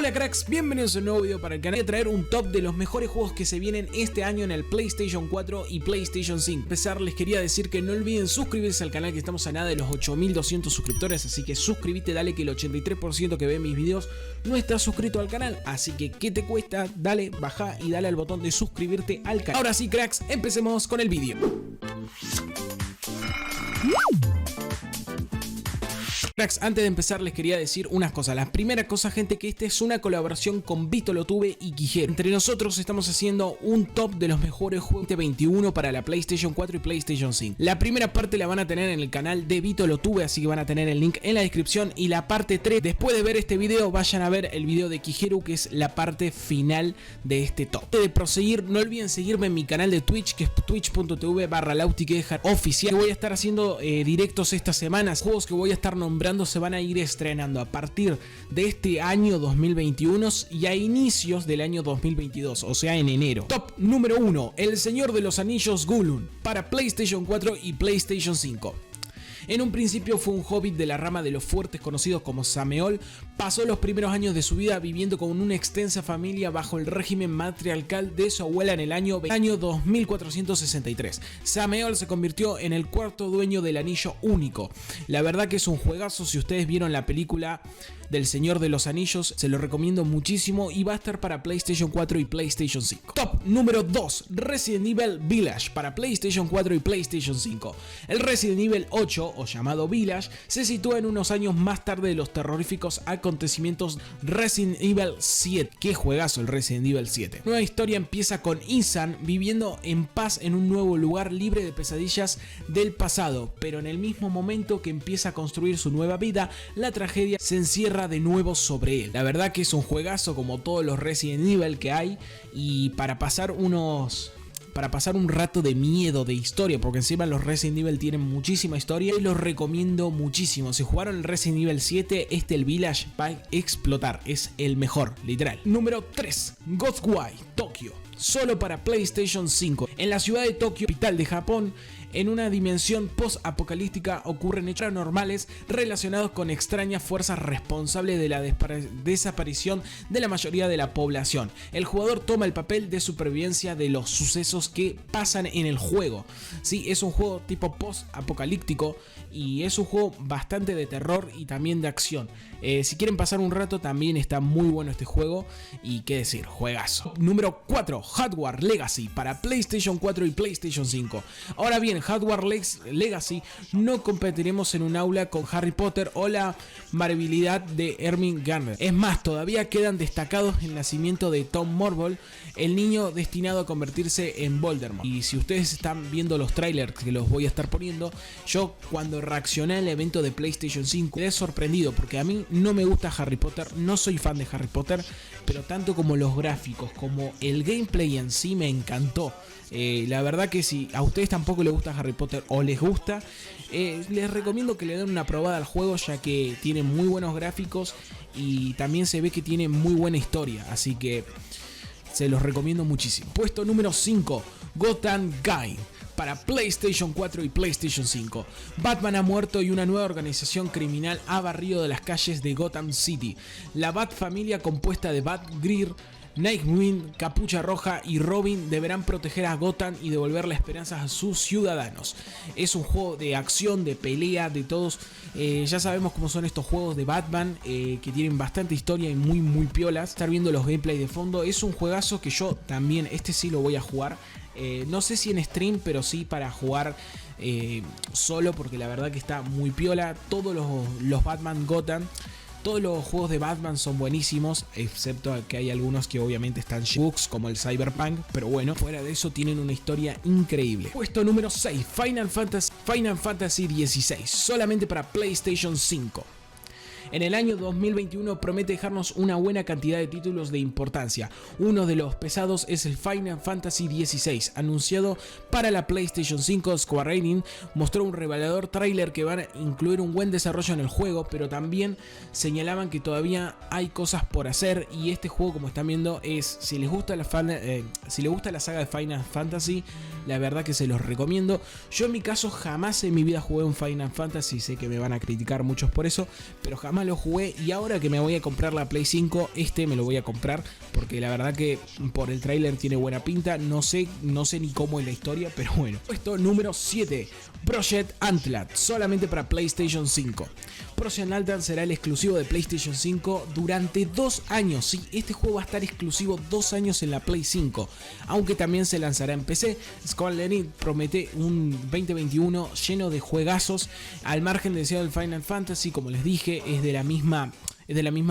Hola cracks, bienvenidos a un nuevo video para el canal. Voy a traer un top de los mejores juegos que se vienen este año en el PlayStation 4 y PlayStation 5. Para empezar, les quería decir que no olviden suscribirse al canal, que estamos a nada de los 8200 suscriptores, así que suscríbete, dale, que el 83% que ve mis videos no está suscrito al canal, así que ¿qué te cuesta? Dale, baja y dale al botón de suscribirte al canal. Ahora sí cracks, empecemos con el video. Cracks, antes de empezar les quería decir unas cosas. La primera cosa, gente, que esta es una colaboración con VitoLoTube y Kijero. Entre nosotros estamos haciendo un top de los mejores juegos de 2021 para la PlayStation 4 y PlayStation 5. La primera parte la van a tener en el canal de VitoLoTube, así que van a tener el link en la descripción. Y la parte 3, después de ver este video, vayan a ver el video de Kijero, que es la parte final de este top. Antes de proseguir, no olviden seguirme en mi canal de Twitch, que es twitch.tv/lautiquejar oficial. Voy a estar haciendo directos estas semanas. Juegos que voy a estar nombrando se van a ir estrenando a partir de este año 2021 y a inicios del año 2022, o sea en enero. Top número 1, El Señor de los Anillos Gollum para PlayStation 4 y PlayStation 5. En un principio fue un hobbit de la rama de los fuertes conocidos como Sameol. Pasó los primeros años de su vida viviendo con una extensa familia bajo el régimen matriarcal de su abuela en el año 2463. Sameol se convirtió en el cuarto dueño del Anillo Único. La verdad que es un juegazo. Si ustedes vieron la película del Señor de los Anillos, se lo recomiendo muchísimo y va a estar para PlayStation 4 y PlayStation 5. Top número 2, Resident Evil Village para PlayStation 4 y PlayStation 5. El Resident Evil 8, o llamado Village, se sitúa en unos años más tarde de los terroríficos acontecimientos Resident Evil 7. Qué juegazo el Resident Evil 7. Nueva historia empieza con Ethan viviendo en paz en un nuevo lugar libre de pesadillas del pasado, pero en el mismo momento que empieza a construir su nueva vida, la tragedia se encierra de nuevo sobre él. La verdad que es un juegazo como todos los Resident Evil que hay, y para pasar un rato de miedo, de historia, porque encima los Resident Evil tienen muchísima historia y los recomiendo muchísimo. Si jugaron el Resident Evil 7, el Village va a explotar, es el mejor, literal. Número 3, Ghostwire Tokyo, solo para PlayStation 5. En la ciudad de Tokio, capital de Japón, en una dimensión post-apocalíptica, ocurren hechos paranormales relacionados con extrañas fuerzas responsables de la desaparición de la mayoría de la población. El jugador toma el papel de supervivencia de los sucesos que pasan en el juego. Sí, es un juego tipo post-apocalíptico y es un juego bastante de terror y también de acción. Si quieren pasar un rato, también está muy bueno este juego y qué decir, juegazo. Número 4, Hogwarts Legacy para PlayStation 4 y PlayStation 5. Ahora bien, Hogwarts Legacy no competiremos en un aula con Harry Potter o la marabilidad de Hermione Granger. Es más, todavía quedan destacados el nacimiento de Tom Marvolo, el niño destinado a convertirse en Voldemort. Y si ustedes están viendo los trailers que los voy a estar poniendo, yo cuando reaccioné al evento de PlayStation 5 quedé sorprendido, porque a mí no me gusta Harry Potter, no soy fan de Harry Potter, pero tanto como los gráficos como el gameplay en sí me encantó. La verdad que si a ustedes tampoco les gusta Harry Potter o les gusta, les recomiendo que le den una probada al juego, ya que tiene muy buenos gráficos y también se ve que tiene muy buena historia, así que se los recomiendo muchísimo. Puesto número 5, Gotham Knight para PlayStation 4 y PlayStation 5. Batman ha muerto y una nueva organización criminal ha barrido de las calles de Gotham City. La Bat familia, compuesta de Batgirl, Nightwing, Capucha Roja y Robin, deberán proteger a Gotham y devolver la esperanza a sus ciudadanos. Es un juego de acción, de pelea, de todos. Ya sabemos cómo son estos juegos de Batman, que tienen bastante historia y muy piolas. Estar viendo los gameplays de fondo. Es un juegazo que yo también, sí lo voy a jugar. No sé si en stream, pero sí para jugar solo, porque la verdad que está muy piola. Todos los Batman Gotham, todos los juegos de Batman son buenísimos, excepto que hay algunos que obviamente están bugs, como el Cyberpunk, pero bueno, fuera de eso tienen una historia increíble. Puesto número 6, Final Fantasy XVI, solamente para PlayStation 5. En el año 2021 promete dejarnos una buena cantidad de títulos de importancia. Uno de los pesados es el Final Fantasy XVI, anunciado para la PlayStation 5. Square Enix mostró un revelador tráiler que va a incluir un buen desarrollo en el juego, pero también señalaban que todavía hay cosas por hacer, y este juego, como están viendo, si les gusta la saga de Final Fantasy, la verdad que se los recomiendo. Yo en mi caso jamás en mi vida jugué un Final Fantasy, sé que me van a criticar muchos por eso, pero jamás más lo jugué y ahora que me voy a comprar la Play 5, me lo voy a comprar porque la verdad que por el tráiler tiene buena pinta. No sé ni cómo es la historia, pero bueno. Puesto número 7, Project Antlat, solamente para PlayStation 5. Project Antlat será el exclusivo de PlayStation 5 durante 2 años. Sí, este juego va a estar exclusivo 2 años en la Play 5, aunque también se lanzará en PC. Square Enix promete un 2021 lleno de juegazos, al margen de ser el Final Fantasy, como les dije, es de la misma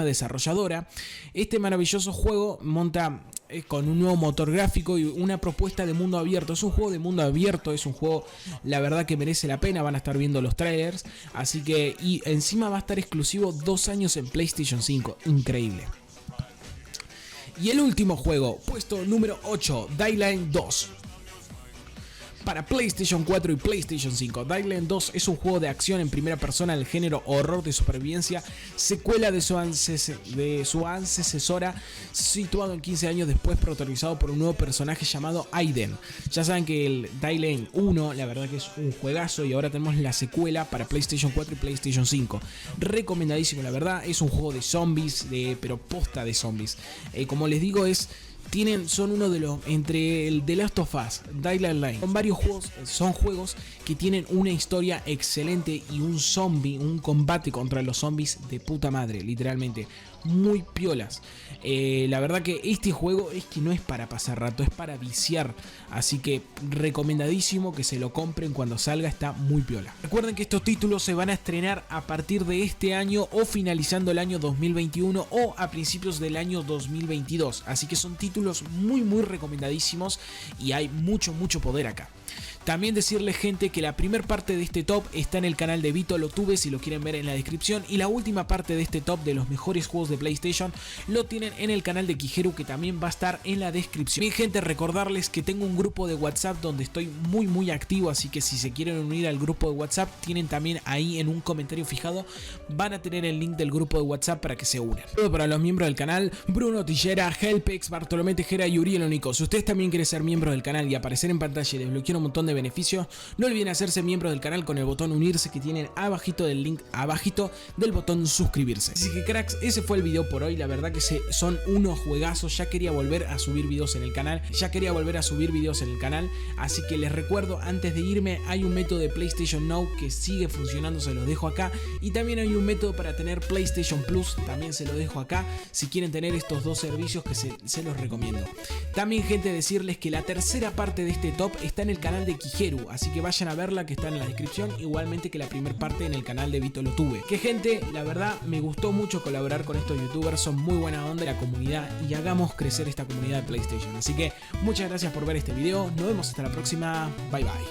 desarrolladora. Este maravilloso juego monta con un nuevo motor gráfico y una propuesta de mundo abierto. Es un juego de mundo abierto, es un juego la verdad que merece la pena. Van a estar viendo los trailers, así que, y encima va a estar exclusivo 2 años en PlayStation 5, increíble. Y el último juego, puesto número 8, Dying Light 2. Para PlayStation 4 y PlayStation 5, Dying Light 2 es un juego de acción en primera persona del género horror de supervivencia, secuela de su antecesora, situado en 15 años después, protagonizado por un nuevo personaje llamado Aiden. Ya saben que el Dying Light 1, la verdad que es un juegazo, y ahora tenemos la secuela para PlayStation 4 y PlayStation 5. Recomendadísimo, la verdad, es un juego de zombies, pero posta de zombies. Como les digo, son uno de los, entre el The Last of Us, Dying Light, son varios juegos, son juegos que tienen una historia excelente y un combate contra los zombies de puta madre, literalmente, muy piolas. La verdad que este juego es que no es para pasar rato, es para viciar, así que recomendadísimo que se lo compren cuando salga, está muy piola. Recuerden que estos títulos se van a estrenar a partir de este año o finalizando el año 2021 o a principios del año 2022, así que son títulos muy recomendadísimos y hay mucho poder acá. También decirles, gente, que la primera parte de este top está en el canal de Vito Lo Tuve, si lo quieren ver en la descripción, y la última parte de este top de los mejores juegos de PlayStation lo tienen en el canal de Kigeru, que también va a estar en la descripción. Bien, gente, recordarles que tengo un grupo de WhatsApp donde estoy muy activo, así que si se quieren unir al grupo de WhatsApp, tienen también ahí en un comentario fijado, van a tener el link del grupo de WhatsApp para que se unan. Todo para los miembros del canal: Bruno Tillera, Helpex, Bartolomé Tejera y Uriel Onico. Si ustedes también quieren ser miembros del canal y aparecer en pantalla y desbloquear un montón de beneficios, no olviden hacerse miembros del canal con el botón unirse que tienen abajito del link, abajito del botón suscribirse. Así que, cracks, ese fue el video por hoy. La verdad que son unos juegazos. Ya quería volver a subir videos en el canal, así que les recuerdo antes de irme, hay un método de PlayStation Now que sigue funcionando, se los dejo acá, y también hay un método para tener PlayStation Plus, también se lo dejo acá, si quieren tener estos dos servicios que se los recomiendo. También, gente, decirles que la tercera parte de este top está en el canal de Kigeru, así que vayan a verla, que está en la descripción, igualmente que la primera parte en el canal de Vito Lo Tuve. Que, gente, la verdad me gustó mucho colaborar con estos youtubers, son muy buena onda la comunidad, y hagamos crecer esta comunidad de PlayStation. Así que muchas gracias por ver este video, nos vemos hasta la próxima, bye bye.